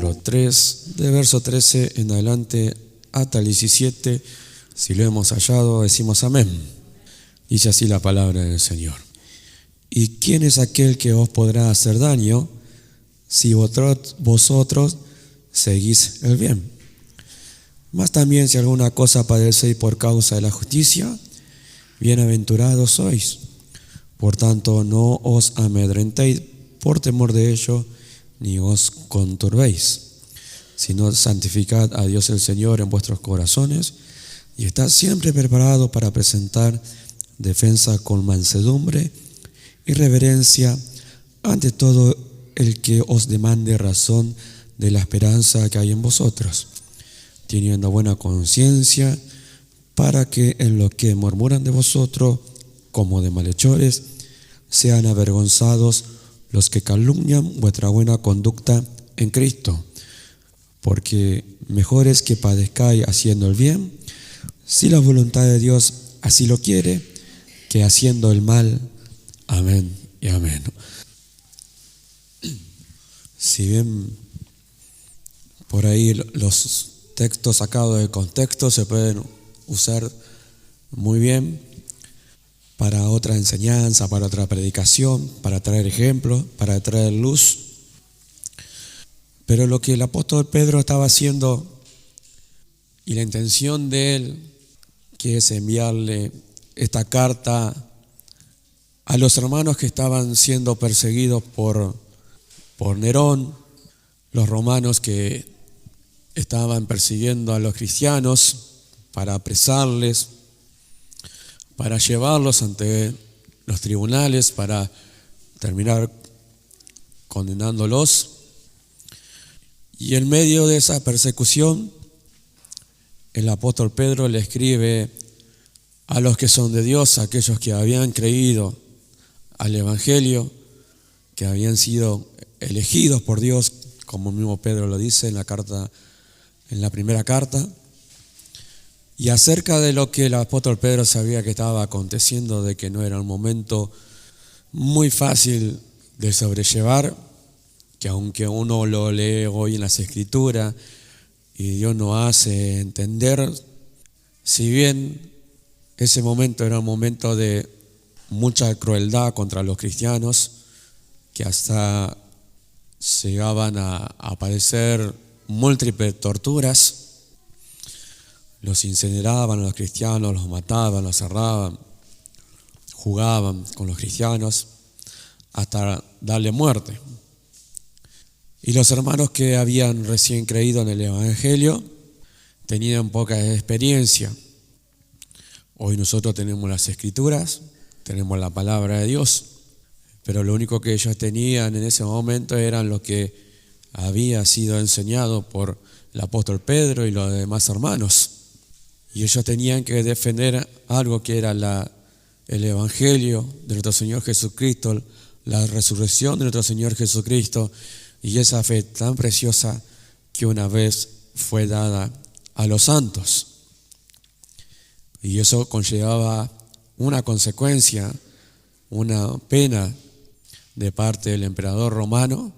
Pedro 3, de verso 13 en adelante hasta el 17. Si lo hemos hallado, decimos amén. Dice así la palabra del Señor. ¿Y quién es aquel que os podrá hacer daño si vosotros seguís el bien? Mas también si alguna cosa padecéis por causa de la justicia, bienaventurados sois. Por tanto, no os amedrentéis por temor de ello, ni os conturbéis, sino santificad a Dios el Señor en vuestros corazones y estad siempre preparados para presentar defensa con mansedumbre y reverencia ante todo el que os demande razón de la esperanza que hay en vosotros, teniendo buena conciencia, para que en lo que murmuran de vosotros como de malhechores sean avergonzados los que calumnian vuestra buena conducta en Cristo. Porque mejor es que padezcáis haciendo el bien, si la voluntad de Dios así lo quiere, que haciendo el mal. Amén y amén. Si bien por ahí los textos sacados de contexto se pueden usar muy bien para otra enseñanza, para otra predicación, para traer ejemplos, para traer luz. Pero lo que el apóstol Pedro estaba haciendo y la intención de él, que es enviarle esta carta a los hermanos que estaban siendo perseguidos por Nerón, los romanos que estaban persiguiendo a los cristianos para apresarles, para llevarlos ante los tribunales, para terminar condenándolos. Y en medio de esa persecución, el apóstol Pedro le escribe a los que son de Dios, a aquellos que habían creído al Evangelio, que habían sido elegidos por Dios, como mismo Pedro lo dice en la primera carta. Y acerca de lo que el apóstol Pedro sabía que estaba aconteciendo, de que no era un momento muy fácil de sobrellevar, que aunque uno lo lee hoy en las Escrituras y Dios nos hace entender, si bien ese momento era un momento de mucha crueldad contra los cristianos, que hasta llegaban a padecer múltiples torturas, los incineraban a los cristianos, los mataban, los cerraban, jugaban con los cristianos hasta darle muerte. Y los hermanos que habían recién creído en el Evangelio tenían poca experiencia. Hoy nosotros tenemos las Escrituras, tenemos la palabra de Dios, pero lo único que ellos tenían en ese momento eran lo que había sido enseñado por el apóstol Pedro y los demás hermanos. Y ellos tenían que defender algo que era el Evangelio de nuestro Señor Jesucristo, la resurrección de nuestro Señor Jesucristo, y esa fe tan preciosa que una vez fue dada a los santos. Y eso conllevaba una consecuencia, una pena de parte del emperador romano,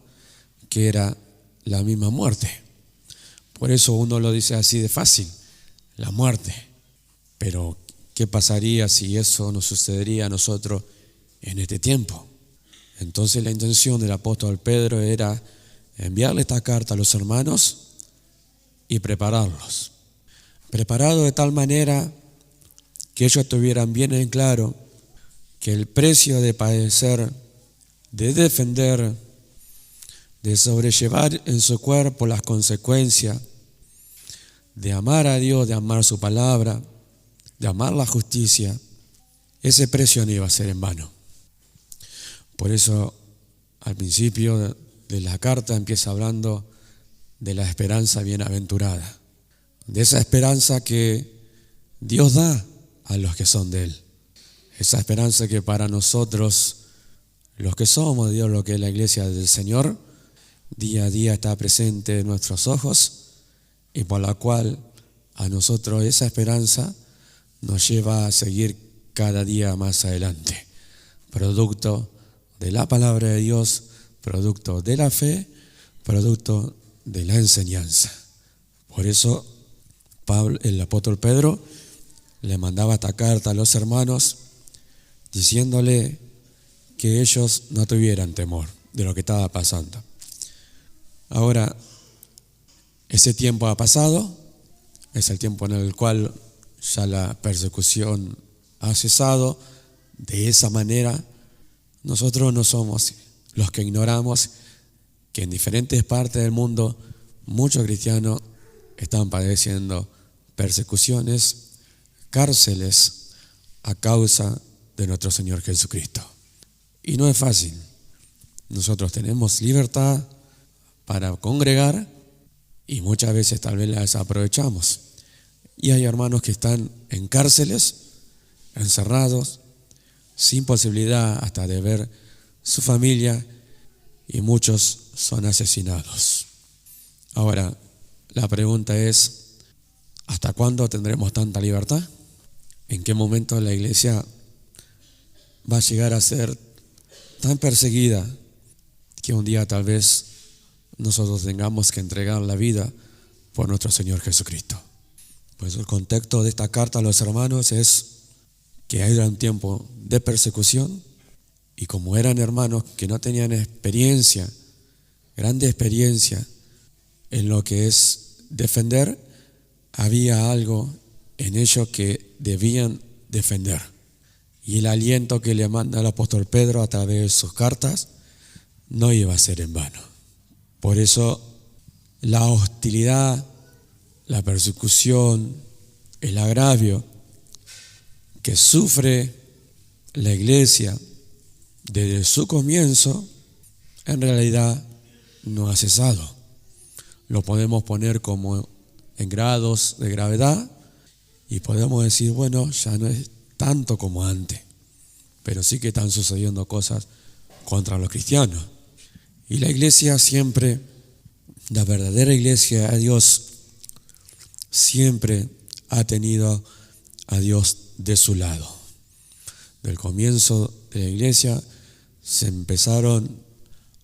que era la misma muerte. Por eso uno lo dice así de fácil, la muerte. Pero ¿qué pasaría si eso nos sucedería a nosotros en este tiempo? Entonces la intención del apóstol Pedro era enviarle esta carta a los hermanos y prepararlos. Preparados de tal manera que ellos tuvieran bien en claro que el precio de padecer, de defender, de sobrellevar en su cuerpo las consecuencias, de amar a Dios, de amar su palabra, de amar la justicia, ese precio no iba a ser en vano. Por eso, al principio de la carta empieza hablando de la esperanza bienaventurada, de esa esperanza que Dios da a los que son de Él. Esa esperanza que para nosotros, los que somos de Dios, lo que es la iglesia del Señor, día a día está presente en nuestros ojos, y por la cual a nosotros esa esperanza nos lleva a seguir cada día más adelante, producto de la palabra de Dios, producto de la fe, producto de la enseñanza. Por eso el apóstol Pedro le mandaba esta carta a los hermanos diciéndole que ellos no tuvieran temor de lo que estaba pasando. Ahora, ese tiempo ha pasado, es el tiempo en el cual ya la persecución ha cesado. De esa manera, nosotros no somos los que ignoramos que en diferentes partes del mundo muchos cristianos están padeciendo persecuciones, cárceles a causa de nuestro Señor Jesucristo. Y no es fácil. Nosotros tenemos libertad para congregar y muchas veces tal vez la desaprovechamos. Y hay hermanos que están en cárceles, encerrados, sin posibilidad hasta de ver su familia, y muchos son asesinados. Ahora, la pregunta es, ¿hasta cuándo tendremos tanta libertad? ¿En qué momento la iglesia va a llegar a ser tan perseguida que un día tal vez nosotros tengamos que entregar la vida por nuestro Señor Jesucristo? Pues el contexto de esta carta a los hermanos es que era un tiempo de persecución, y como eran hermanos que no tenían experiencia, grande experiencia en lo que es defender, había algo en ellos que debían defender. Y el aliento que le manda el apóstol Pedro a través de sus cartas no iba a ser en vano. Por eso la hostilidad, la persecución, el agravio que sufre la iglesia desde su comienzo, en realidad no ha cesado. Lo podemos poner como en grados de gravedad y podemos decir, bueno, ya no es tanto como antes, pero sí que están sucediendo cosas contra los cristianos. Y la iglesia siempre, la verdadera iglesia de Dios, siempre ha tenido a Dios de su lado. Del comienzo de la iglesia se empezaron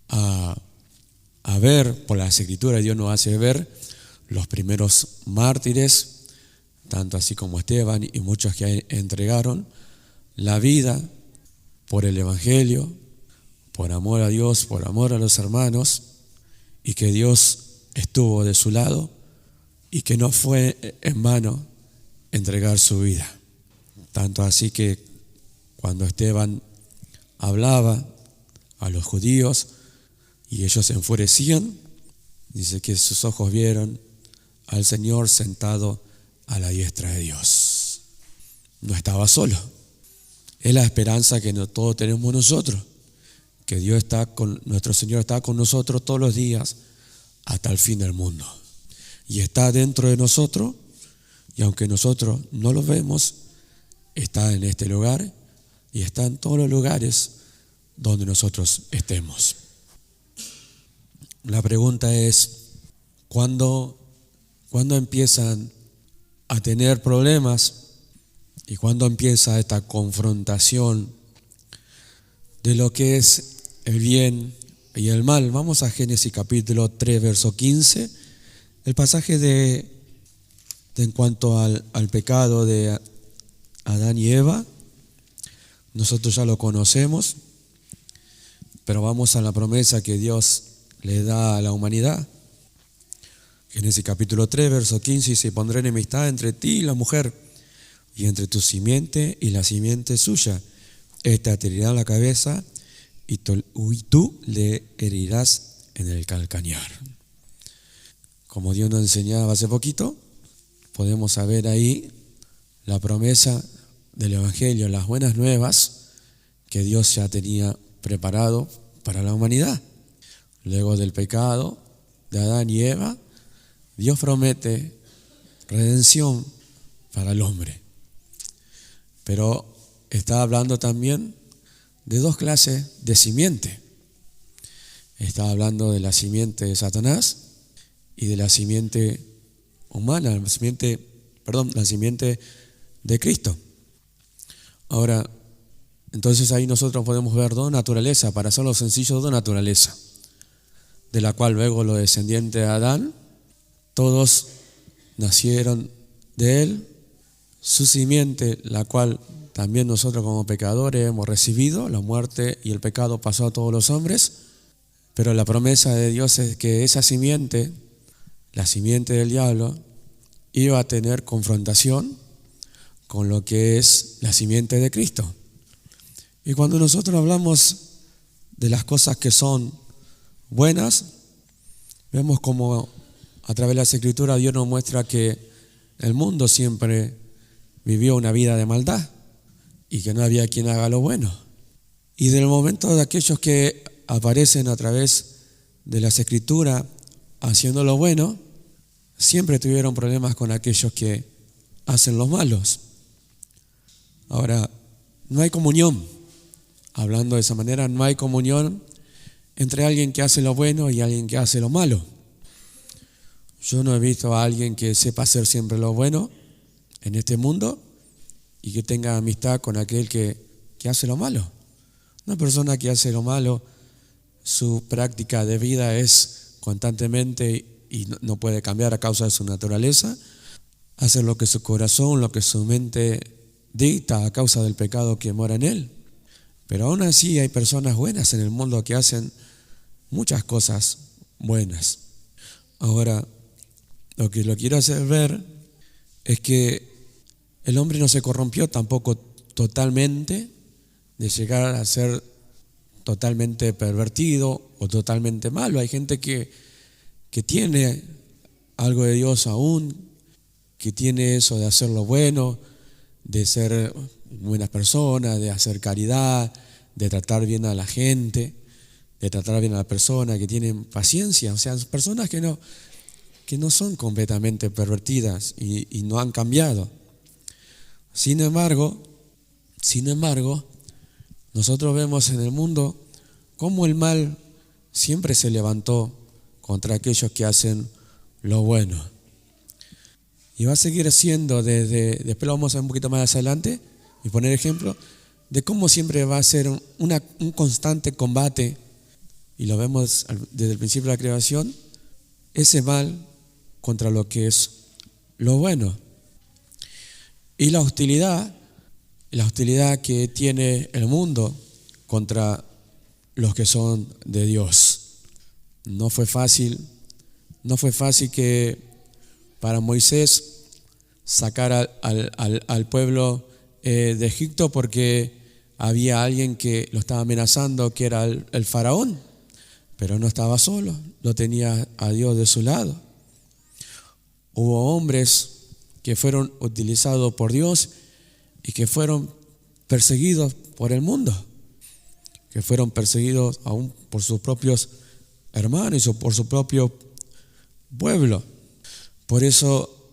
a ver, por las escrituras Dios nos hace ver los primeros mártires, tanto así como Esteban y muchos que entregaron la vida por el Evangelio, por amor a Dios, por amor a los hermanos, y que Dios estuvo de su lado y que no fue en vano entregar su vida. Tanto así que cuando Esteban hablaba a los judíos y ellos se enfurecían, dice que sus ojos vieron al Señor sentado a la diestra de Dios. No estaba solo. Es la esperanza que todos tenemos nosotros, que nuestro Señor está con nosotros todos los días hasta el fin del mundo. Y está dentro de nosotros, y aunque nosotros no lo vemos, está en este lugar y está en todos los lugares donde nosotros estemos. La pregunta es, ¿cuándo empiezan a tener problemas y cuándo empieza esta confrontación de lo que es el bien y el mal? Vamos a Génesis capítulo 3, verso 15, el pasaje de en cuanto al pecado de Adán y Eva. Nosotros ya lo conocemos, pero vamos a la promesa que Dios le da a la humanidad. Génesis capítulo 3, verso 15 dice: pondré enemistad entre ti y la mujer, y entre tu simiente y la simiente suya. Esta te herirá la cabeza y tú le herirás en el calcañar. Como Dios nos enseñaba hace poquito, podemos saber ahí la promesa del Evangelio, las buenas nuevas que Dios ya tenía preparado para la humanidad. Luego del pecado de Adán y Eva, Dios promete redención para el hombre. Pero está hablando también de dos clases de simiente. Está hablando de la simiente de Satanás y de la simiente humana, la simiente de Cristo. Ahora, entonces ahí nosotros podemos ver dos naturalezas, para hacerlo sencillo, dos naturalezas. de la cual luego los descendientes de Adán, todos nacieron de él, su simiente, la cual también nosotros como pecadores hemos recibido, la muerte y el pecado pasó a todos los hombres, pero la promesa de Dios es que esa simiente, la simiente del diablo, iba a tener confrontación con lo que es la simiente de Cristo. Y cuando nosotros hablamos de las cosas que son buenas, vemos como a través de las Escrituras Dios nos muestra que el mundo siempre vivió una vida de maldad y que no había quien haga lo bueno. Y del momento de aquellos que aparecen a través de las Escrituras haciendo lo bueno, siempre tuvieron problemas con aquellos que hacen los malos. Ahora, no hay comunión. Hablando de esa manera, no hay comunión entre alguien que hace lo bueno y alguien que hace lo malo. Yo no he visto a alguien que sepa hacer siempre lo bueno en este mundo y que tenga amistad con aquel que hace lo malo. Una persona que hace lo malo, su práctica de vida es constantemente y no puede cambiar a causa de su naturaleza, hacer lo que su corazón, lo que su mente dicta a causa del pecado que mora en él. Pero aún así hay personas buenas en el mundo que hacen muchas cosas buenas. Ahora, lo que lo quiero hacer ver es que el hombre no se corrompió tampoco totalmente de llegar a ser totalmente pervertido o totalmente malo. Hay gente que tiene algo de Dios aún, que tiene eso de hacer lo bueno, de ser buenas personas, de hacer caridad, de tratar bien a la gente, de tratar bien a la persona, que tienen paciencia. O sea, personas que no son completamente pervertidas y no han cambiado. Sin embargo, nosotros vemos en el mundo cómo el mal siempre se levantó contra aquellos que hacen lo bueno. Y va a seguir siendo después lo vamos a ver un poquito más adelante y poner ejemplo de cómo siempre va a ser un constante combate, y lo vemos desde el principio de la creación, ese mal contra lo que es lo bueno. Y la hostilidad que tiene el mundo contra los que son de Dios. No fue fácil que para Moisés sacar al pueblo de Egipto, porque había alguien que lo estaba amenazando, que era el faraón, pero no estaba solo, lo tenía a Dios de su lado. Hubo hombres que fueron utilizados por Dios y que fueron perseguidos por el mundo, que fueron perseguidos aún por sus propios hermanos o por su propio pueblo. Por eso,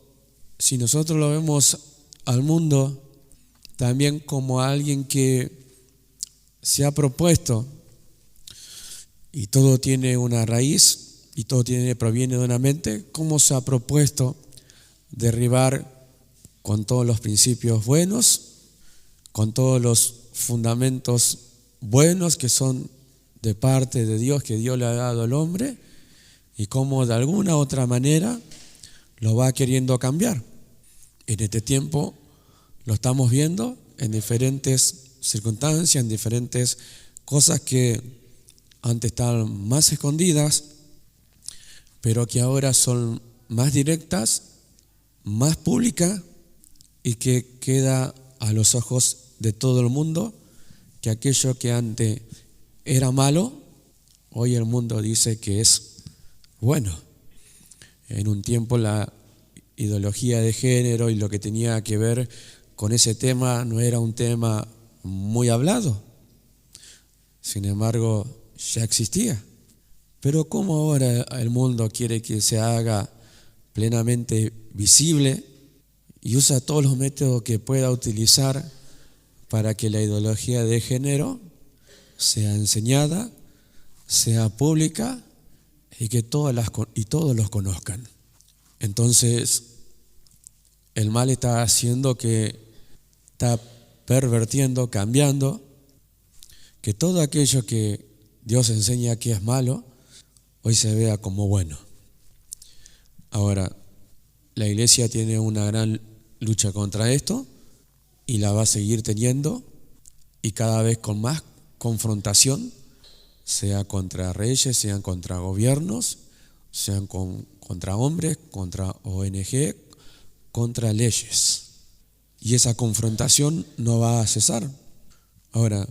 si nosotros lo vemos al mundo también como alguien que se ha propuesto, y todo tiene una raíz y todo proviene de una mente, cómo se ha propuesto derribar con todos los principios buenos, con todos los fundamentos buenos que son de parte de Dios, que Dios le ha dado al hombre, y cómo de alguna otra manera lo va queriendo cambiar. En este tiempo lo estamos viendo en diferentes circunstancias, en diferentes cosas que antes estaban más escondidas, pero que ahora son más directas, más públicas, y que queda a los ojos de todo el mundo que aquello que antes era malo, hoy el mundo dice que es bueno. En un tiempo la ideología de género y lo que tenía que ver con ese tema no era un tema muy hablado. Sin embargo, ya existía. Pero ¿cómo ahora el mundo quiere que se haga plenamente visible y usa todos los métodos que pueda utilizar para que la ideología de género sea enseñada, sea pública y que todos los conozcan? Entonces, el mal está haciendo está pervertiendo, cambiando, que todo aquello que Dios enseña que es malo, hoy se vea como bueno. Ahora, la iglesia tiene una gran lucha contra esto y la va a seguir teniendo, y cada vez con más confrontación, sea contra reyes, sean contra gobiernos, sean contra hombres, contra ONG, contra leyes. Y esa confrontación no va a cesar. Ahora,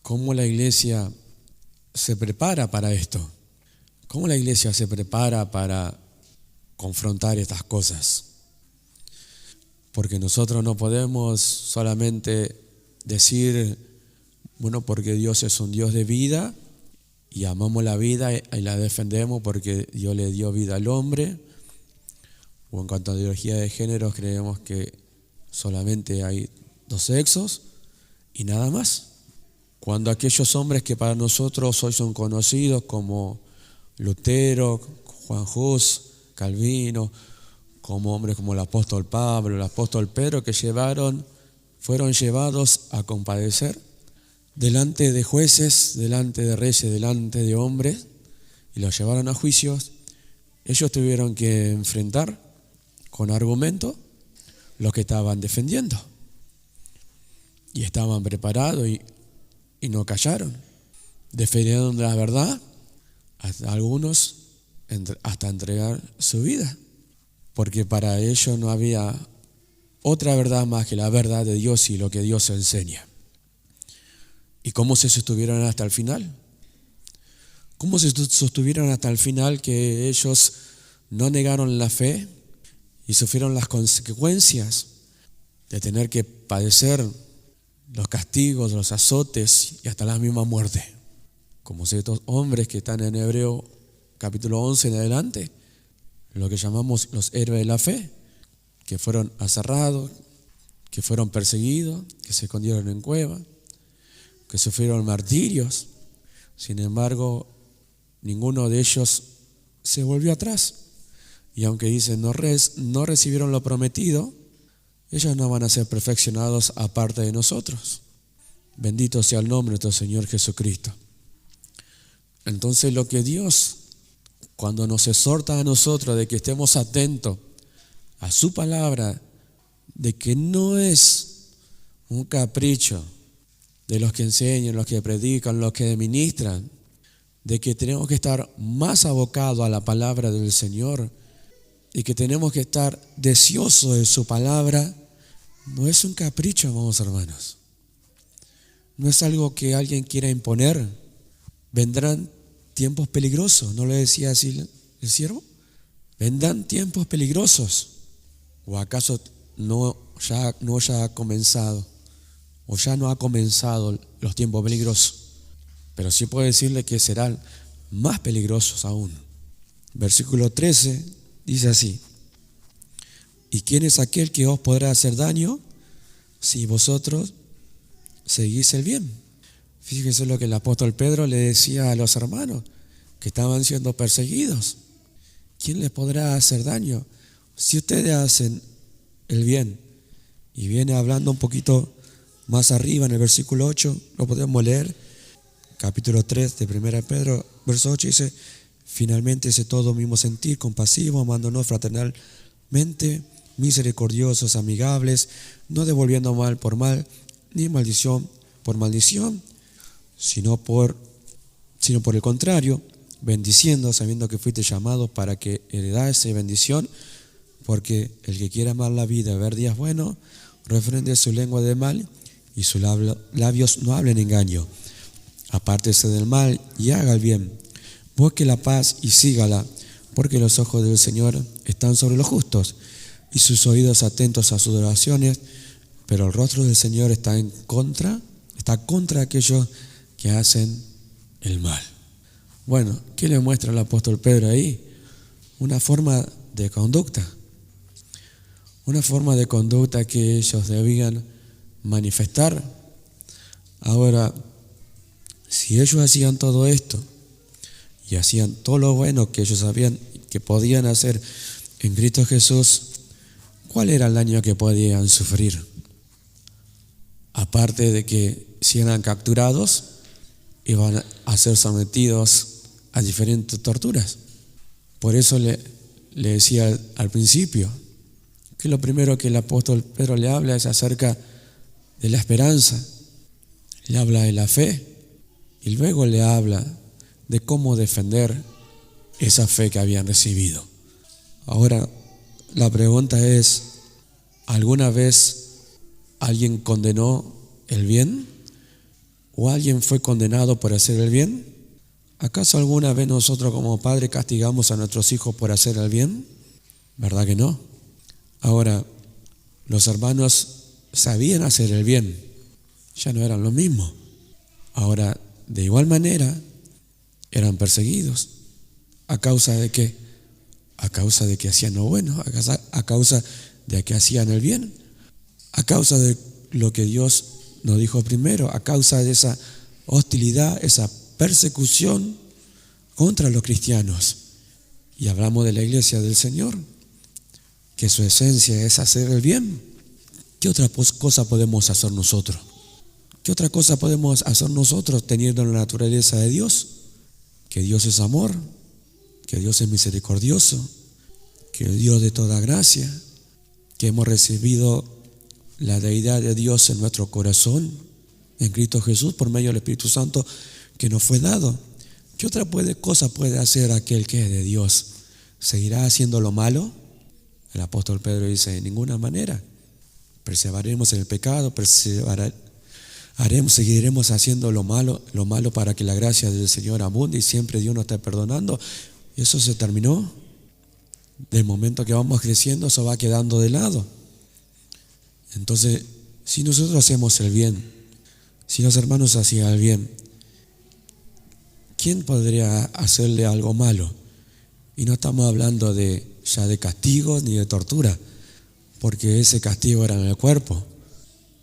¿cómo la iglesia se prepara para esto? ¿Cómo la iglesia se prepara para confrontar estas cosas? Porque nosotros no podemos solamente decir, bueno, porque Dios es un Dios de vida y amamos la vida y la defendemos porque Dios le dio vida al hombre. O en cuanto a ideología de género, creemos que solamente hay dos sexos y nada más. Cuando aquellos hombres que para nosotros hoy son conocidos como Lutero, Juan Hus, Calvino, como hombres como el apóstol Pablo, el apóstol Pedro, que fueron llevados a compadecer delante de jueces, delante de reyes, delante de hombres, y los llevaron a juicios, ellos tuvieron que enfrentar con argumento lo que estaban defendiendo. Y estaban preparados y no callaron. Defendieron la verdad, hasta algunos hasta entregar su vida. Porque para ellos no había otra verdad más que la verdad de Dios y lo que Dios enseña. ¿Y cómo se sostuvieron hasta el final? ¿Cómo se sostuvieron hasta el final que ellos no negaron la fe y sufrieron las consecuencias de tener que padecer los castigos, los azotes y hasta la misma muerte? Como estos hombres que están en Hebreo capítulo 11 en adelante, lo que llamamos los héroes de la fe, que fueron aserrados, que fueron perseguidos, que se escondieron en cuevas, que sufrieron martirios. Sin embargo, ninguno de ellos se volvió atrás. Y aunque dicen no recibieron lo prometido, ellos no van a ser perfeccionados aparte de nosotros. Bendito sea el nombre de nuestro Señor Jesucristo. Entonces lo que Dios, cuando nos exhorta a nosotros de que estemos atentos a su palabra, de que no es un capricho de los que enseñan, los que predican, los que ministran, de que tenemos que estar más abocados a la palabra del Señor y que tenemos que estar deseosos de su palabra, no es un capricho, amados hermanos. No es algo que alguien quiera imponer. Vendrán tiempos peligrosos, ¿no le decía así el siervo? Vendrán tiempos peligrosos. ¿O acaso no ya ha comenzado? ¿O ya no ha comenzado los tiempos peligrosos? Pero sí puedo decirle que serán más peligrosos aún. Versículo 13 dice así: ¿y quién es aquel que os podrá hacer daño si vosotros seguís el bien? Fíjense lo que el apóstol Pedro le decía a los hermanos que estaban siendo perseguidos. ¿Quién les podrá hacer daño si ustedes hacen el bien? Y viene hablando un poquito más arriba en el versículo 8, lo podemos leer, capítulo 3 de 1 Pedro, verso 8, dice: finalmente ese todo mismo sentir, compasivo, amándonos fraternalmente, misericordiosos, amigables, no devolviendo mal por mal, ni maldición por maldición, sino por el contrario, bendiciendo, sabiendo que fuiste llamados para que heredase bendición, porque el que quiera amar la vida y ver días buenos, refrende su lengua de mal y sus labios no hablen engaño. Apártese del mal y haga el bien, busque la paz y sígala, porque los ojos del Señor están sobre los justos y sus oídos atentos a sus oraciones, pero el rostro del Señor está contra aquellos que hacen el mal. Bueno, ¿qué le muestra el apóstol Pedro ahí? Una forma de conducta. Una forma de conducta que ellos debían manifestar. Ahora, si ellos hacían todo esto y hacían todo lo bueno que ellos sabían que podían hacer en Cristo Jesús, ¿cuál era el daño que podían sufrir? Aparte de que si eran capturados, iban a ser sometidos a diferentes torturas. Por eso le decía al principio que lo primero que el apóstol Pedro le habla es acerca de la esperanza, le habla de la fe y luego le habla de cómo defender esa fe que habían recibido. Ahora, la pregunta es, ¿alguna vez alguien condenó el bien? ¿O alguien fue condenado por hacer el bien? ¿Acaso alguna vez nosotros como padres castigamos a nuestros hijos por hacer el bien? ¿Verdad que no? Ahora, los hermanos sabían hacer el bien, ya no eran lo mismo. Ahora, de igual manera, eran perseguidos. ¿A causa de qué? A causa de que hacían lo bueno, a causa de que hacían el bien, a causa de lo que Dios nos dijo primero, a causa de esa hostilidad, esa persecución contra los cristianos. Y hablamos de la iglesia del Señor, que su esencia es hacer el bien. ¿Qué otra cosa podemos hacer nosotros? ¿Qué otra cosa podemos hacer nosotros teniendo la naturaleza de Dios? Que Dios es amor, que Dios es misericordioso, que es Dios de toda gracia, que hemos recibido la deidad de Dios en nuestro corazón, en Cristo Jesús, por medio del Espíritu Santo que nos fue dado. ¿Qué otra cosa puede hacer aquel que es de Dios? ¿Seguirá haciendo lo malo? El apóstol Pedro dice, de ninguna manera. Perseveraremos en el pecado, seguiremos haciendo lo malo para que la gracia del Señor abunde y siempre Dios nos esté perdonando. Y eso se terminó. Del momento que vamos creciendo, eso va quedando de lado. Entonces, si nosotros hacemos el bien, si los hermanos hacían el bien, ¿quién podría hacerle algo malo? Y no estamos hablando ya de castigos ni de tortura, porque ese castigo era en el cuerpo.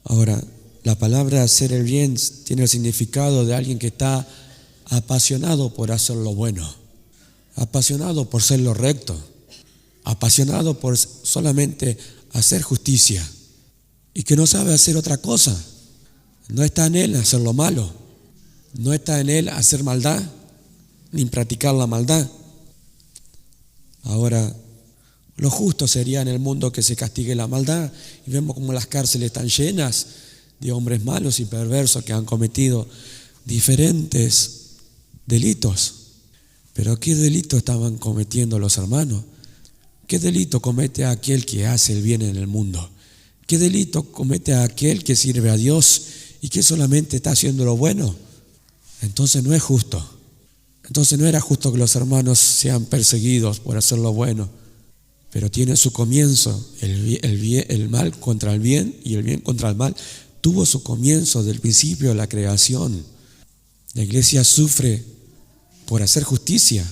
Ahora, la palabra hacer el bien tiene el significado de alguien que está apasionado por hacer lo bueno, apasionado por ser lo recto, apasionado por solamente hacer justicia y que no sabe hacer otra cosa. No está en él hacer lo malo, no está en él hacer maldad, ni practicar la maldad. Ahora, lo justo sería en el mundo que se castigue la maldad y vemos como las cárceles están llenas de hombres malos y perversos que han cometido diferentes delitos. Pero ¿qué delito estaban cometiendo los hermanos? ¿Qué delito comete aquel que hace el bien en el mundo? ¿Qué delito comete aquel que sirve a Dios y que solamente está haciendo lo bueno? Entonces no es justo. Entonces no era justo que los hermanos sean perseguidos por hacer lo bueno. Pero tiene su comienzo, el mal contra el bien y el bien contra el mal. Tuvo su comienzo del principio de la creación. La iglesia sufre por hacer justicia.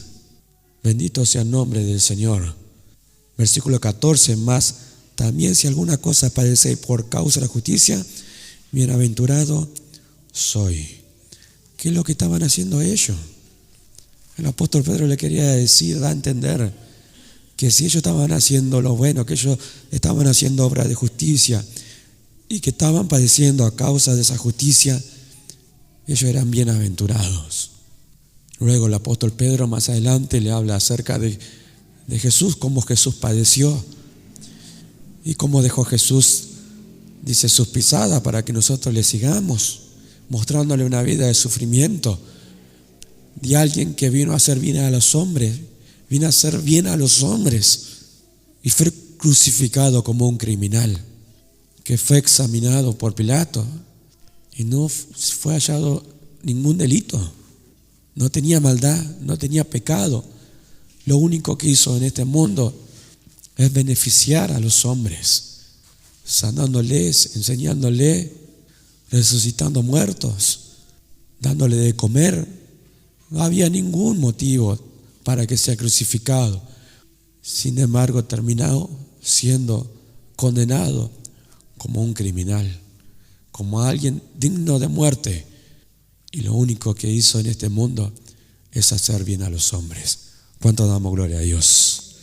Bendito sea el nombre del Señor. Versículo 14, más también si alguna cosa padece por causa de la justicia, bienaventurado soy. ¿Qué es lo que estaban haciendo ellos? El apóstol Pedro le quería decir, da a entender que si ellos estaban haciendo lo bueno, que ellos estaban haciendo obra de justicia y que estaban padeciendo a causa de esa justicia, ellos eran bienaventurados. Luego el apóstol Pedro más adelante le habla acerca de Jesús, cómo Jesús padeció y cómo dejó Jesús, dice, sus pisadas para que nosotros le sigamos, mostrándole una vida de sufrimiento de alguien que vino a hacer bien a los hombres, vino a hacer bien a los hombres y fue crucificado como un criminal que fue examinado por Pilato y no fue hallado ningún delito, no tenía maldad, no tenía pecado. Lo único que hizo en este mundo es beneficiar a los hombres, sanándoles, enseñándoles, resucitando muertos, dándole de comer. No había ningún motivo para que sea crucificado. Sin embargo, terminó siendo condenado como un criminal, como alguien digno de muerte. Y lo único que hizo en este mundo es hacer bien a los hombres. ¿Cuánto damos gloria a Dios?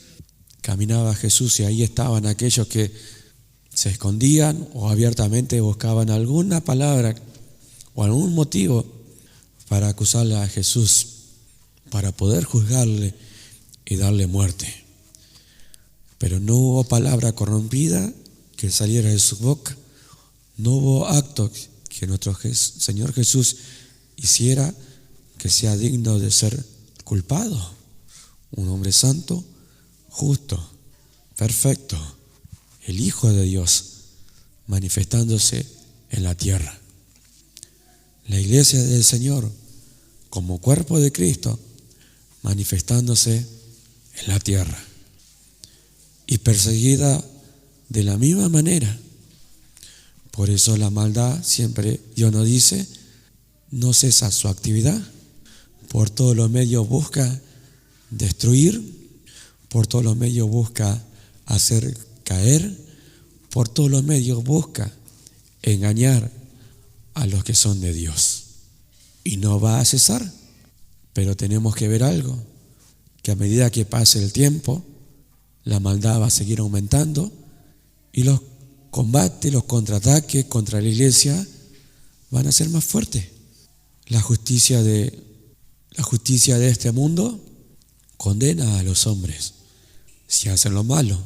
Caminaba Jesús y ahí estaban aquellos que se escondían o abiertamente buscaban alguna palabra o algún motivo para acusarle a Jesús. para poder juzgarle y darle muerte. Pero no hubo palabra corrompida que saliera de su boca, no hubo acto que nuestro Señor Jesús hiciera que sea digno de ser culpado. Un hombre santo, justo, perfecto, el Hijo de Dios, manifestándose en la tierra. La iglesia del Señor, como cuerpo de Cristo, manifestándose en la tierra. Y perseguida de la misma manera. Por eso la maldad, siempre Dios nos dice, no cesa su actividad. Por todos los medios busca destruir, por todos los medios busca hacer caer, por todos los medios busca engañar a los que son de Dios. Y no va a cesar, pero tenemos que ver algo, que a medida que pase el tiempo, la maldad va a seguir aumentando y los combates, los contraataques contra la iglesia van a ser más fuertes. La justicia de este mundo condena a los hombres si hacen lo malo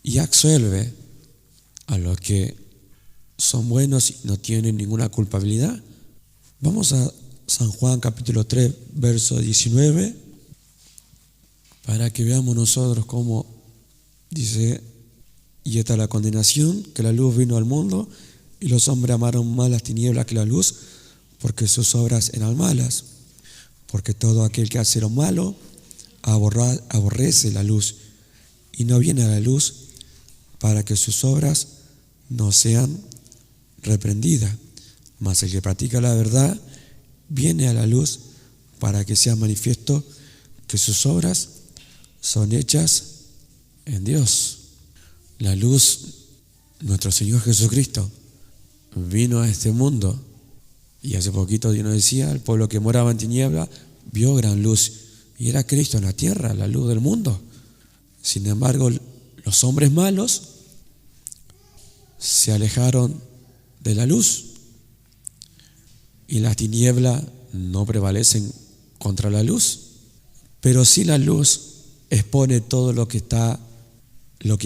y absuelve a los que son buenos y no tienen ninguna culpabilidad. Vamos a San Juan capítulo 3, verso 19, para que veamos nosotros cómo dice: y esta es la condenación, que la luz vino al mundo, y los hombres amaron más las tinieblas que la luz, porque sus obras eran malas. Porque todo aquel que hace lo malo aborrece la luz, y no viene a la luz para que sus obras no sean reprendidas. Mas el que practica la verdad viene a la luz para que sea manifiesto que sus obras son hechas en Dios. La luz, nuestro Señor Jesucristo, vino a este mundo y hace poquito Dios nos decía: el pueblo que moraba en tiniebla vio gran luz, y era Cristo en la tierra, la luz del mundo. Sin embargo, los hombres malos se alejaron de la luz y las tinieblas no prevalecen contra la luz, pero sí la luz expone todo lo que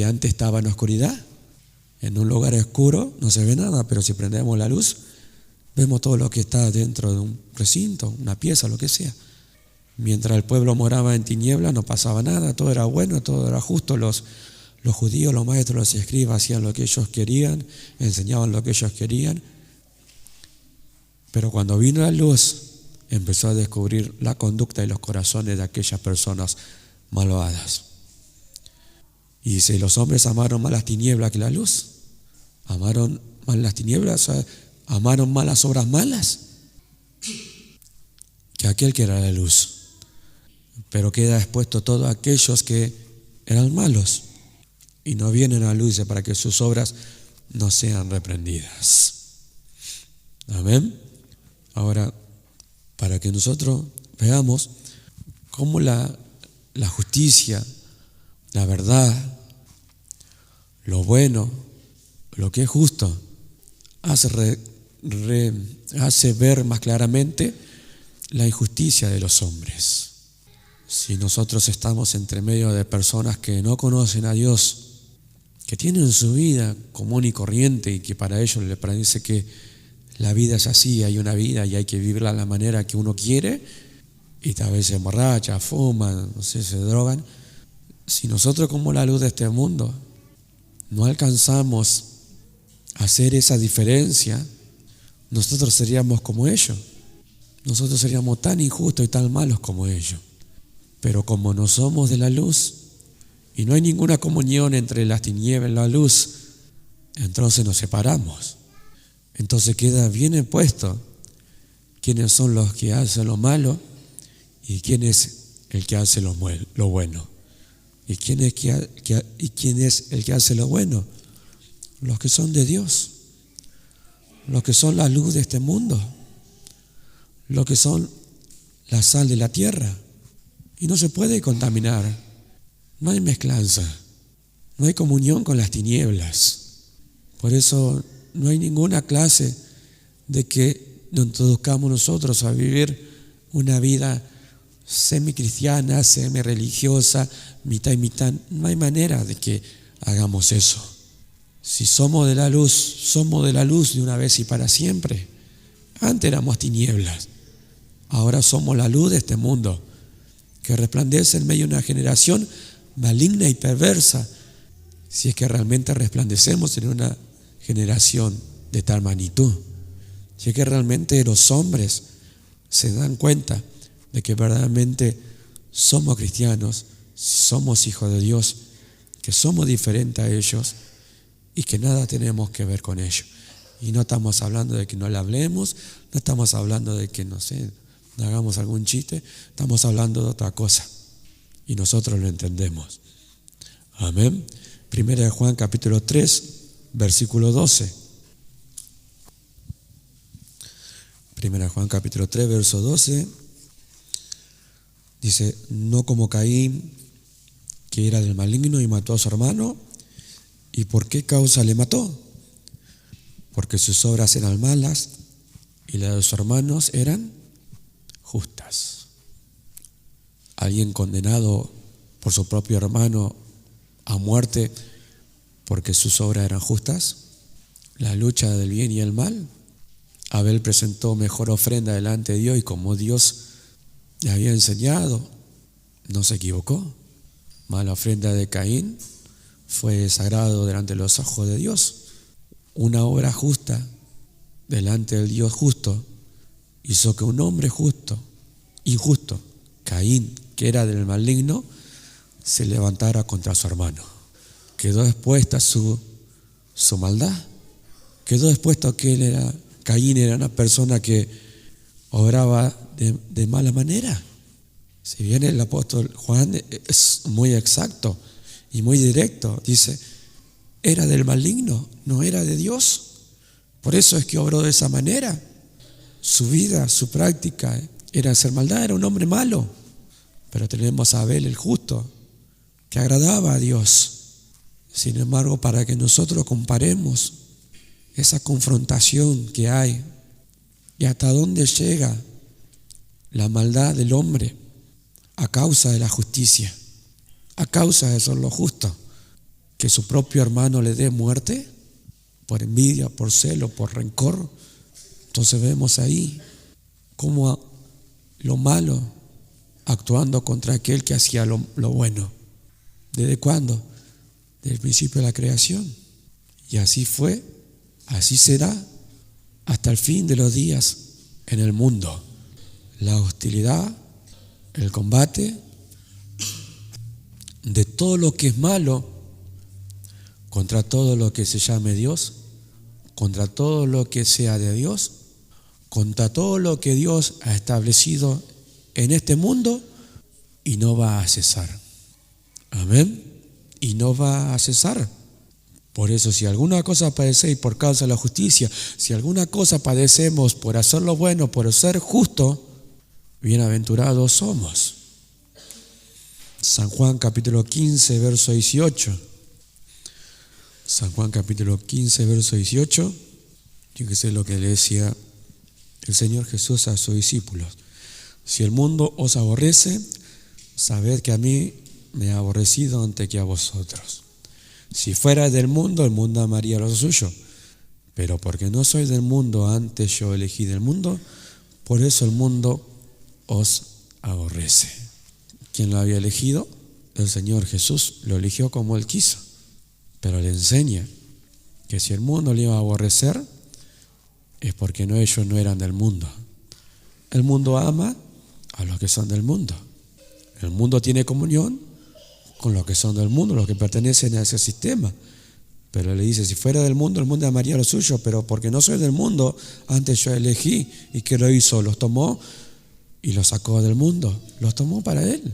antes estaba en la oscuridad. En un lugar oscuro no se ve nada, pero si prendemos la luz, vemos todo lo que está dentro de un recinto, una pieza, lo que sea. Mientras el pueblo moraba en tinieblas no pasaba nada, todo era bueno, todo era justo. Los judíos, los maestros, los escribas hacían lo que ellos querían, enseñaban lo que ellos querían. Pero cuando vino la luz, empezó a descubrir la conducta y los corazones de aquellas personas malvadas. Y dice: los hombres amaron más las tinieblas que la luz. Amaron más las tinieblas, amaron más las obras malas que aquel que era la luz. Pero queda expuesto todos aquellos que eran malos y no vienen a la luz para que sus obras no sean reprendidas. Amén. Ahora, para que nosotros veamos cómo la justicia, la verdad, lo bueno, lo que es justo, hace ver más claramente la injusticia de los hombres. Si nosotros estamos entre medio de personas que no conocen a Dios, que tienen su vida común y corriente y que para ellos les parece que la vida es así, hay una vida y hay que vivirla a la manera que uno quiere, y tal vez se emborrachan, fuman, no sé, se drogan. Si nosotros, como la luz de este mundo, no alcanzamos a hacer esa diferencia, nosotros seríamos como ellos. Nosotros seríamos tan injustos y tan malos como ellos. Pero como no somos de la luz y no hay ninguna comunión entre las tinieblas y la luz, entonces nos separamos. Entonces queda bien expuesto quiénes son los que hacen lo malo y quién es el que hace lo bueno. ¿Y quién es el que hace lo bueno? Los que son de Dios, los que son la luz de este mundo, los que son la sal de la tierra. Y no se puede contaminar, no hay mezclanza, no hay comunión con las tinieblas. Por eso no hay ninguna clase de que nos introduzcamos nosotros a vivir una vida semi-cristiana, semi-religiosa, mitad y mitad. No hay manera de que hagamos eso. Si somos de la luz de una vez y para siempre. Antes éramos tinieblas, ahora somos la luz de este mundo, que resplandece en medio de una generación maligna y perversa. Si es que realmente resplandecemos en una generación de tal magnitud, si es que realmente los hombres se dan cuenta de que verdaderamente somos cristianos, somos hijos de Dios, que somos diferentes a ellos y que nada tenemos que ver con ellos. Y no estamos hablando de que no le hablemos, no estamos hablando de que, no hagamos algún chiste, estamos hablando de otra cosa. Y nosotros lo entendemos. Amén. Primera de Juan capítulo 3, versículo 12. Primera de Juan capítulo 3, verso 12. Dice, no como Caín, que era del maligno y mató a su hermano. ¿Y por qué causa le mató? Porque sus obras eran malas y las de sus hermanos eran justas. Alguien condenado por su propio hermano a muerte porque sus obras eran justas. La lucha del bien y el mal. Abel presentó mejor ofrenda delante de Dios y como Dios le había enseñado, no se equivocó. Mas la ofrenda de Caín fue sagrado delante de los ojos de Dios. Una obra justa delante del Dios justo hizo que un hombre injusto, Caín, que era del maligno, se levantara contra su hermano. Quedó expuesta su maldad. Quedó expuesto que Caín era una persona que obraba de mala manera. Si bien el apóstol Juan es muy exacto y muy directo, dice, era del maligno, no era de Dios. Por eso es que obró de esa manera. Su vida, su práctica era hacer maldad, era un hombre malo. Pero tenemos a Abel el justo, que agradaba a Dios. Sin embargo, para que nosotros comparemos esa confrontación que hay y hasta dónde llega la maldad del hombre a causa de la justicia, a causa de ser lo justo, que su propio hermano le dé muerte por envidia, por celo, por rencor. Entonces vemos ahí cómo lo malo actuando contra aquel que hacía lo bueno. ¿Desde cuándo? Desde el principio de la creación. Y así fue, así será hasta el fin de los días en el mundo. La hostilidad, el combate de todo lo que es malo contra todo lo que se llame Dios, contra todo lo que sea de Dios, contra todo lo que Dios ha establecido en este mundo, y no va a cesar. Amén. Y no va a cesar. Por eso, si alguna cosa padecéis por causa de la justicia, si alguna cosa padecemos por hacer lo bueno, por ser justo, bienaventurados somos. San Juan capítulo 15, verso 18. San Juan capítulo 15, verso 18. Fíjese lo que le decía el Señor Jesús a sus discípulos. Si el mundo os aborrece, sabed que a mí me ha aborrecido antes que a vosotros. Si fuera del mundo, el mundo amaría lo suyo. Pero porque no soy del mundo, antes yo elegí del mundo, por eso el mundo os aborrece. ¿Quién lo había elegido? El Señor Jesús. Lo eligió como Él quiso. Pero le enseña que si el mundo le iba a aborrecer, es porque ellos no eran del mundo. El mundo ama a los que son del mundo. El mundo tiene comunión con los que son del mundo, los que pertenecen a ese sistema. Pero le dice, si fuera del mundo, el mundo amaría lo suyo, pero porque no soy del mundo, antes yo elegí. ¿Y qué lo hizo? Los tomó y los sacó del mundo. Los tomó para Él.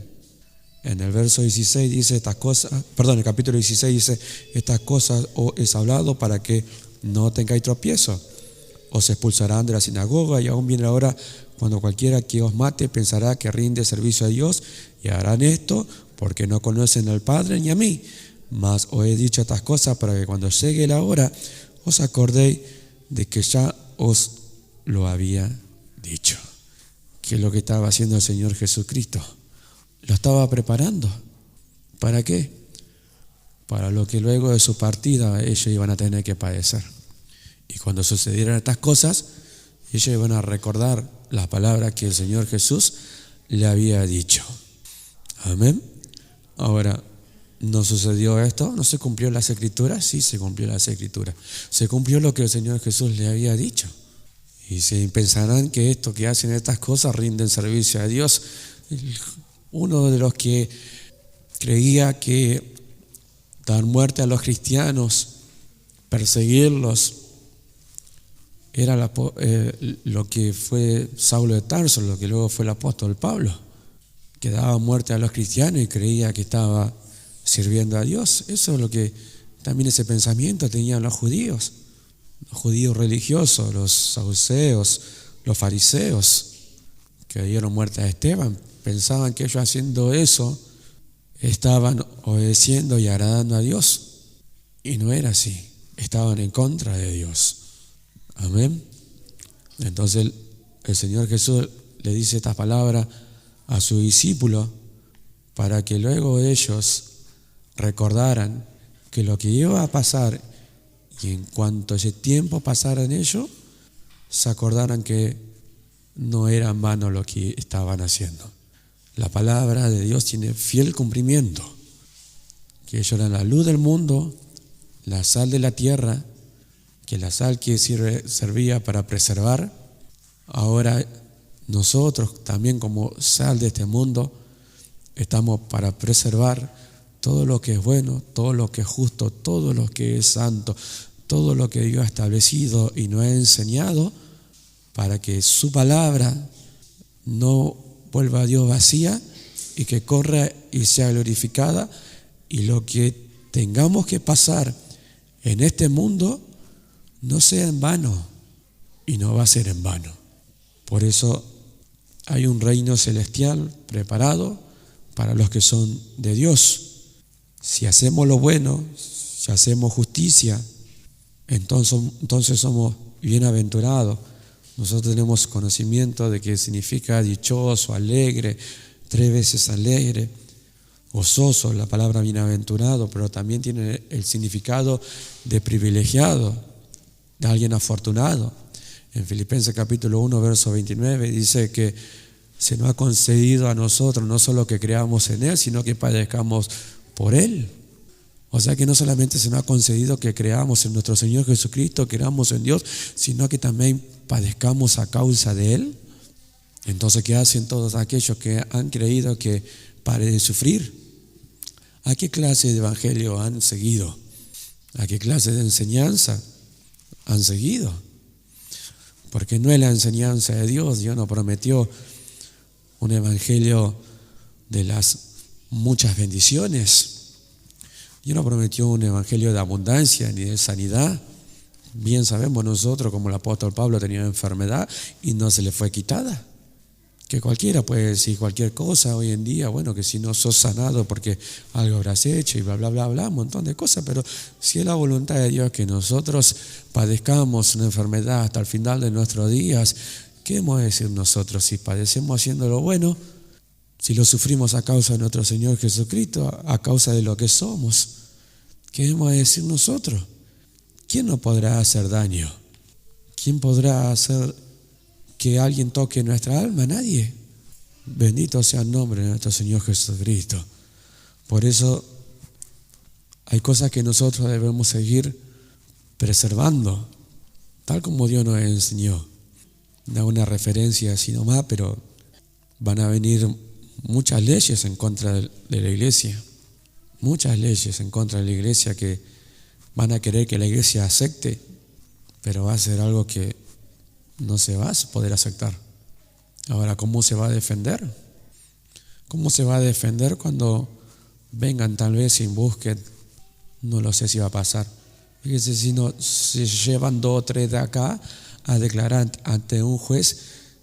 En el verso 16 dice el capítulo 16 dice, estas cosas os he hablado para que no tengáis tropiezo. Os expulsarán de la sinagoga y aún viene la hora cuando cualquiera que os mate pensará que rinde servicio a Dios, y harán esto porque no conocen al Padre ni a mí. Mas os he dicho estas cosas para que cuando llegue la hora os acordéis de que ya os lo había dicho. que lo que estaba haciendo el Señor Jesucristo. Lo estaba preparando. ¿Para qué? Para lo que luego de su partida ellos iban a tener que padecer. Y cuando sucedieran estas cosas, ellos iban a recordar las palabras que el Señor Jesús le había dicho. Amén. Ahora, ¿no sucedió esto? ¿No se cumplió las Escrituras? Sí, se cumplió las Escrituras. Se cumplió lo que el Señor Jesús le había dicho. Y se pensarán que estos que hacen estas cosas rinden servicio a Dios. Uno de los que creía que dar muerte a los cristianos, perseguirlos, era lo que fue Saulo de Tarso, lo que luego fue el apóstol Pablo, que daba muerte a los cristianos y creía que estaba sirviendo a Dios. Eso es lo que también ese pensamiento tenían los judíos religiosos, los saduceos, los fariseos, que dieron muerte a Esteban. Pensaban que ellos haciendo eso estaban obedeciendo y agradando a Dios, y no era así. Estaban en contra de Dios. Amén. Entonces el Señor Jesús le dice estas palabras a sus discípulos para que luego ellos recordaran que lo que iba a pasar, y en cuanto ese tiempo pasara en ellos, se acordaran que no era en vano lo que estaban haciendo. La palabra de Dios tiene fiel cumplimiento, que ellos eran la luz del mundo, la sal de la tierra, que la sal que servía para preservar. Ahora nosotros también, como sal de este mundo, estamos para preservar todo lo que es bueno, todo lo que es justo, todo lo que es santo, todo lo que Dios ha establecido y nos ha enseñado, para que su palabra no vuelva a Dios vacía y que corra y sea glorificada, y lo que tengamos que pasar en este mundo no sea en vano, y no va a ser en vano. Por eso hay un reino celestial preparado para los que son de Dios. Si hacemos lo bueno, si hacemos justicia, entonces somos bienaventurados. Nosotros tenemos conocimiento de que significa dichoso, alegre, 3 veces alegre, gozoso, la palabra bienaventurado, pero también tiene el significado de privilegiado, de alguien afortunado. En Filipenses capítulo 1, verso 29 dice que se nos ha concedido a nosotros no solo que creamos en Él, sino que padezcamos por Él. O sea que no solamente se nos ha concedido que creamos en nuestro Señor Jesucristo, creamos en Dios, sino que también padezcamos a causa de Él. Entonces, ¿qué hacen todos aquellos que han creído que pare de sufrir? ¿A qué clase de evangelio han seguido? ¿A qué clase de enseñanza han seguido? Porque no es la enseñanza de Dios. Dios nos prometió un evangelio de las muchas bendiciones. Dios no prometió un evangelio de abundancia ni de sanidad. Bien sabemos nosotros, como el apóstol Pablo tenía enfermedad y no se le fue quitada. Que cualquiera puede decir cualquier cosa hoy en día, bueno, que si no sos sanado porque algo habrás hecho y bla, bla, bla, bla, un montón de cosas, pero si es la voluntad de Dios que nosotros padezcamos una enfermedad hasta el final de nuestros días, ¿qué hemos de decir nosotros? Si padecemos haciendo lo bueno, si lo sufrimos a causa de nuestro Señor Jesucristo, a causa de lo que somos, ¿qué hemos de decir nosotros? ¿Quién nos podrá hacer daño? ¿Quién podrá hacer que alguien toque nuestra alma? Nadie. Bendito sea el nombre de nuestro Señor Jesucristo. Por eso hay cosas que nosotros debemos seguir preservando, tal como Dios nos enseñó. Da una referencia así nomás, pero van a venir muchas leyes en contra de la iglesia. Muchas leyes en contra de la iglesia que van a querer que la iglesia acepte, pero va a ser algo que no se va a poder aceptar. Ahora, ¿cómo se va a defender? ¿Cómo se va a defender cuando vengan tal vez y busquen? No lo sé si va a pasar. Fíjense, si llevan 2 o 3 de acá a declarar ante un juez,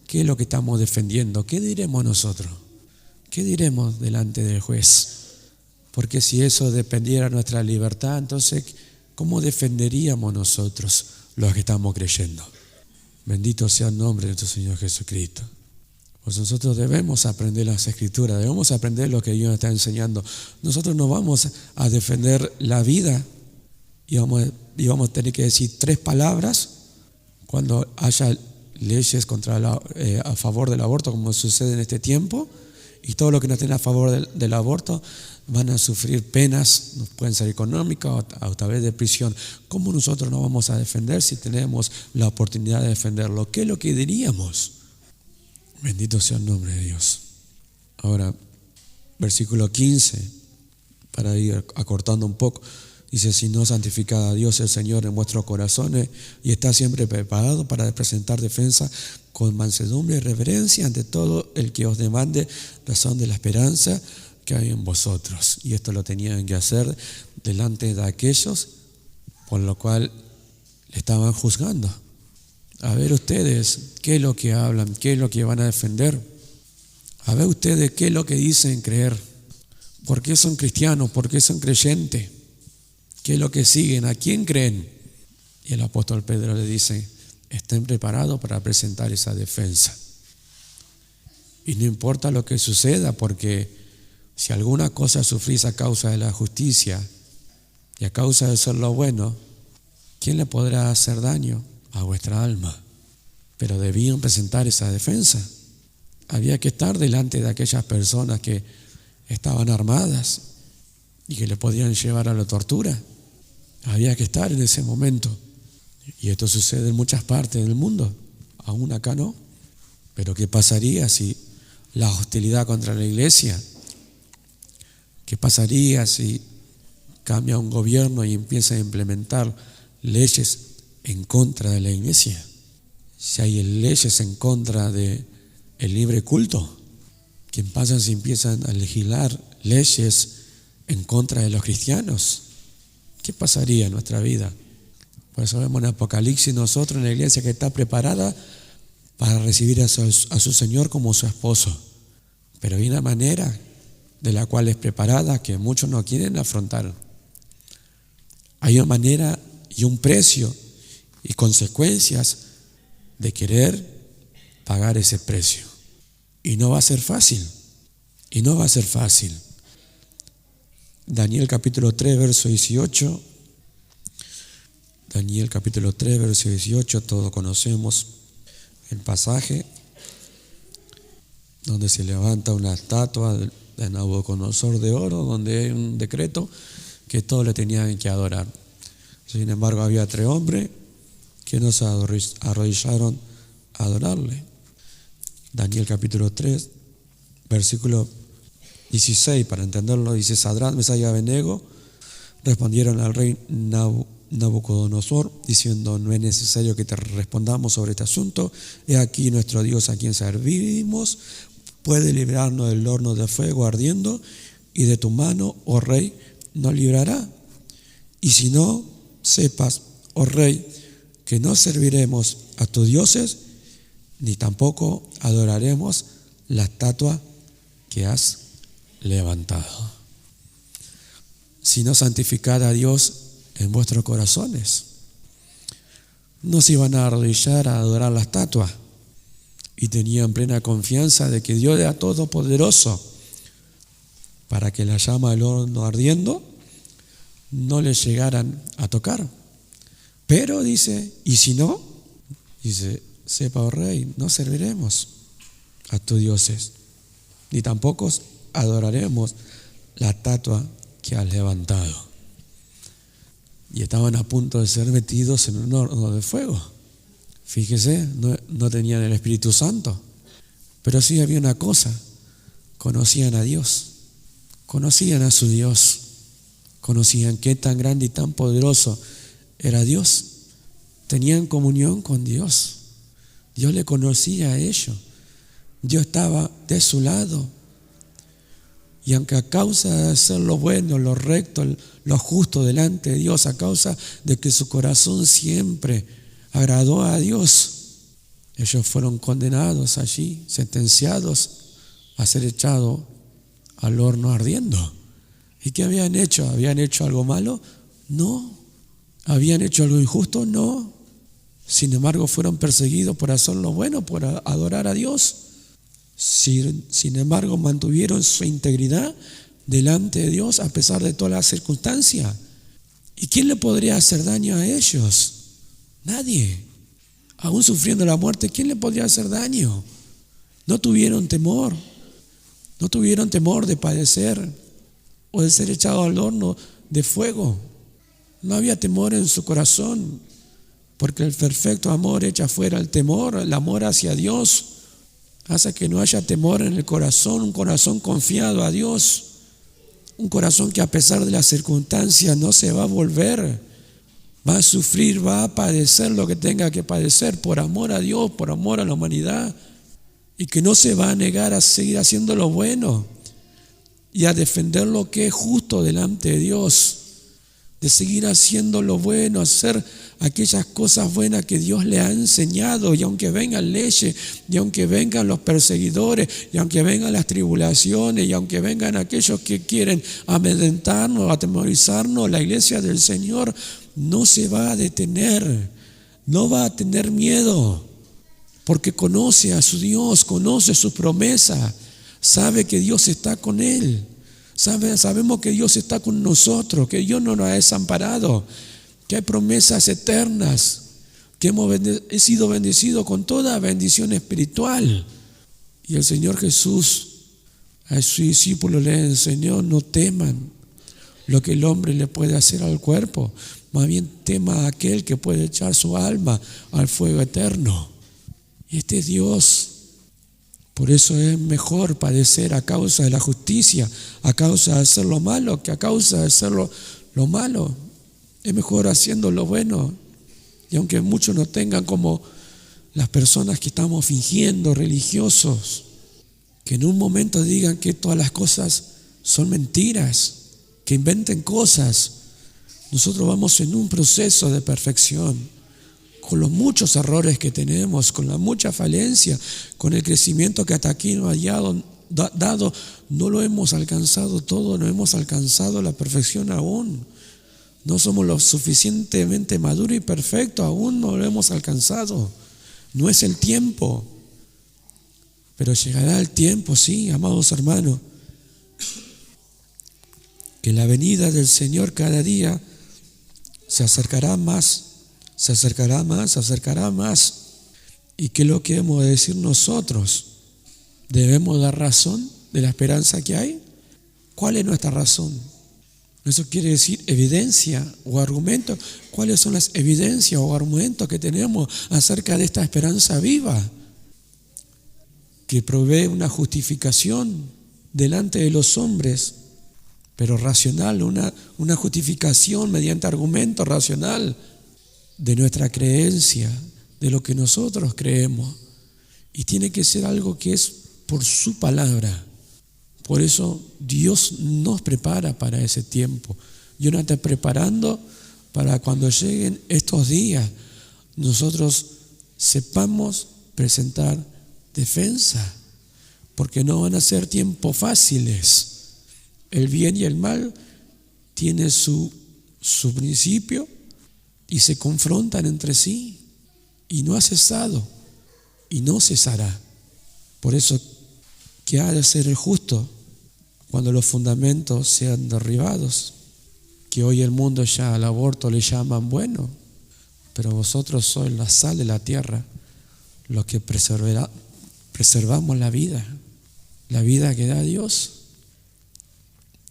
¿qué es lo que estamos defendiendo? ¿Qué diremos nosotros? ¿Qué diremos delante del juez? Porque si eso dependiera de nuestra libertad, entonces, ¿cómo defenderíamos nosotros los que estamos creyendo? Bendito sea el nombre de nuestro Señor Jesucristo. Pues nosotros debemos aprender las Escrituras, debemos aprender lo que Dios está enseñando. Nosotros no vamos a defender la vida y vamos a tener que decir 3 palabras cuando haya leyes a favor del aborto, como sucede en este tiempo, y todo lo que no estén a favor del aborto van a sufrir penas, pueden ser económicas o tal vez de prisión. ¿Cómo nosotros no vamos a defender si tenemos la oportunidad de defenderlo? ¿Qué es lo que diríamos? Bendito sea el nombre de Dios. Ahora, versículo 15, para ir acortando un poco, dice: si no, santificad a Dios el Señor en vuestros corazones y está siempre preparado para presentar defensa con mansedumbre y reverencia ante todo el que os demande razón de la esperanza que hay en vosotros. Y esto lo tenían que hacer delante de aquellos por lo cual le estaban juzgando. A ver ustedes qué es lo que hablan, qué es lo que van a defender. A ver ustedes qué es lo que dicen creer. ¿Por qué son cristianos? ¿Por qué son creyentes? ¿Qué es lo que siguen? ¿A quién creen? Y el apóstol Pedro le dice: estén preparados para presentar esa defensa. Y no importa lo que suceda, porque si alguna cosa sufrís a causa de la justicia y a causa de ser lo bueno, ¿quién le podrá hacer daño? A vuestra alma. Pero debían presentar esa defensa. Había que estar delante de aquellas personas que estaban armadas y que le podían llevar a la tortura. Había que estar en ese momento. Y esto sucede en muchas partes del mundo, aún acá no. Pero ¿qué pasaría si la hostilidad contra la iglesia? ¿Qué pasaría si cambia un gobierno y empieza a implementar leyes en contra de la iglesia? Si hay leyes en contra del libre culto, ¿qué pasa si empiezan a legislar leyes en contra de los cristianos? ¿Qué pasaría en nuestra vida? Por eso vemos en Apocalipsis nosotros en la iglesia que está preparada para recibir a su Señor como su esposo. Pero hay una manera de la cual es preparada que muchos no quieren afrontar. Hay una manera y un precio y consecuencias de querer pagar ese precio. Y no va a ser fácil. Y no va a ser fácil. Daniel capítulo 3, verso 18. Daniel capítulo 3, verso 18, todos conocemos el pasaje donde se levanta una estatua de Nabucodonosor de oro, donde hay un decreto que todos le tenían que adorar. Sin embargo, había 3 hombres que no se arrodillaron a adorarle. Daniel capítulo 3, versículo 16, para entenderlo, dice: Sadrach, Mesach y Abednego respondieron al rey Nabucodonosor, diciendo: no es necesario que te respondamos sobre este asunto. He aquí nuestro Dios a quien servimos puede librarnos del horno de fuego ardiendo, y de tu mano, oh rey, nos librará. Y si no, sepas, oh rey, que no serviremos a tus dioses, ni tampoco adoraremos la estatua que has levantado. Sino santificad a Dios en vuestros corazones. No se iban a arrodillar a adorar la estatua, y tenían plena confianza de que Dios era todopoderoso para que la llama del horno ardiendo no les llegaran a tocar. Pero dice: y si no, dice: sepa, oh rey, no serviremos a tus dioses, ni tampoco adoraremos la estatua que has levantado. Y estaban a punto de ser metidos en un horno de fuego. Fíjese, no tenían el Espíritu Santo, pero sí había una cosa: conocían a Dios, conocían a su Dios, conocían qué tan grande y tan poderoso era Dios. Tenían comunión con Dios. Dios le conocía a ellos. Dios estaba de su lado. Y aunque a causa de hacer lo bueno, lo recto, lo justo delante de Dios, a causa de que su corazón siempre agradó a Dios, ellos fueron condenados allí, sentenciados a ser echados al horno ardiendo. ¿Y qué habían hecho? ¿Habían hecho algo malo? No. ¿Habían hecho algo injusto? No. Sin embargo, fueron perseguidos por hacer lo bueno, por adorar a Dios. Sin embargo, mantuvieron su integridad delante de Dios a pesar de todas las circunstancias. ¿Y quién le podría hacer daño a ellos? Nadie. Aún sufriendo la muerte, ¿quién le podría hacer daño? No tuvieron temor. No tuvieron temor de padecer o de ser echados al horno de fuego. No había temor en su corazón, porque el perfecto amor echa fuera el temor. El amor hacia Dios hace que no haya temor en el corazón, un corazón confiado a Dios, un corazón que a pesar de las circunstancias no se va a volver, va a sufrir, va a padecer lo que tenga que padecer por amor a Dios, por amor a la humanidad, y que no se va a negar a seguir haciendo lo bueno y a defender lo que es justo delante de Dios, de seguir haciendo lo bueno, hacer aquellas cosas buenas que Dios le ha enseñado. Y aunque vengan leyes, y aunque vengan los perseguidores, y aunque vengan las tribulaciones, y aunque vengan aquellos que quieren amedrentarnos, atemorizarnos, la iglesia del Señor no se va a detener, no va a tener miedo, porque conoce a su Dios, conoce su promesa, sabe que Dios está con él. Sabemos que Dios está con nosotros, que Dios no nos ha desamparado, que hay promesas eternas, que hemos sido bendecidos con toda bendición espiritual. Y el Señor Jesús a sus discípulos les enseñó: no teman lo que el hombre le puede hacer al cuerpo, más bien tema a aquel que puede echar su alma al fuego eterno. Y este es Dios. Por eso es mejor padecer a causa de la justicia, a causa de hacer lo malo, que a causa de hacer lo malo. Es mejor haciendo lo bueno. Y aunque muchos no tengan como las personas que estamos fingiendo religiosos, que en un momento digan que todas las cosas son mentiras, que inventen cosas, nosotros vamos en un proceso de perfección. Con los muchos errores que tenemos, con la mucha falencia, con el crecimiento que hasta aquí nos ha dado, no lo hemos alcanzado todo, no hemos alcanzado la perfección aún. No somos lo suficientemente maduros y perfectos, aún no lo hemos alcanzado. No es el tiempo, pero llegará el tiempo, sí, amados hermanos, que la venida del Señor cada día se acercará más. Se acercará más, se acercará más. ¿Y qué es lo que hemos de decir nosotros? ¿Debemos dar razón de la esperanza que hay? ¿Cuál es nuestra razón? Eso quiere decir evidencia o argumento. ¿Cuáles son las evidencias o argumentos que tenemos acerca de esta esperanza viva? Que provee una justificación delante de los hombres, pero racional, una justificación mediante argumento racional de nuestra creencia, de lo que nosotros creemos. Y tiene que ser algo que es por su palabra. Por eso Dios nos prepara para ese tiempo. Dios nos está preparando para cuando lleguen estos días, nosotros sepamos presentar defensa, porque no van a ser tiempos fáciles. El bien y el mal tienen su principio y se confrontan entre sí, y no ha cesado y no cesará. Por eso, ¿qué ha de hacer el justo cuando los fundamentos sean derribados? Que hoy el mundo ya al aborto le llaman bueno, pero vosotros sois la sal de la tierra, los que preservamos la vida que da Dios.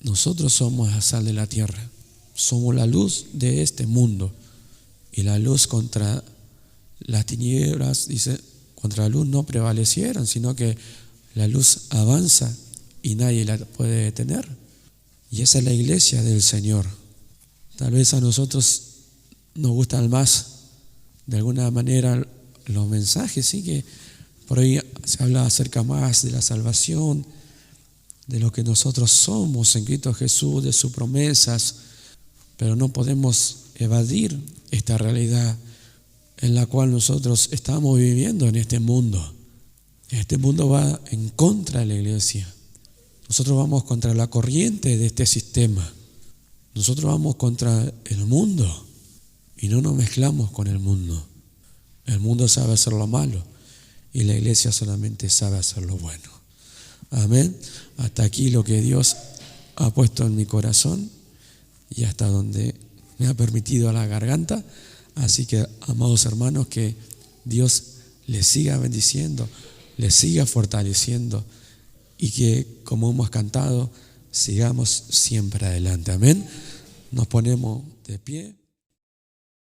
Nosotros somos la sal de la tierra, somos la luz de este mundo. Y la luz contra las tinieblas, dice, contra la luz no prevalecieron, sino que la luz avanza y nadie la puede detener. Y esa es la iglesia del Señor. Tal vez a nosotros nos gustan más, de alguna manera, los mensajes, sí, que por ahí se habla acerca más de la salvación, de lo que nosotros somos en Cristo Jesús, de sus promesas, pero no podemos evadir esta realidad en la cual nosotros estamos viviendo en este mundo. Este mundo va en contra de la iglesia. Nosotros vamos contra la corriente de este sistema. Nosotros vamos contra el mundo y no nos mezclamos con el mundo. El mundo sabe hacer lo malo y la iglesia solamente sabe hacer lo bueno. Amén. Hasta aquí lo que Dios ha puesto en mi corazón y hasta donde me ha permitido la garganta. Así que, amados hermanos, que Dios les siga bendiciendo, les siga fortaleciendo y que, como hemos cantado, sigamos siempre adelante. Amén. Nos ponemos de pie.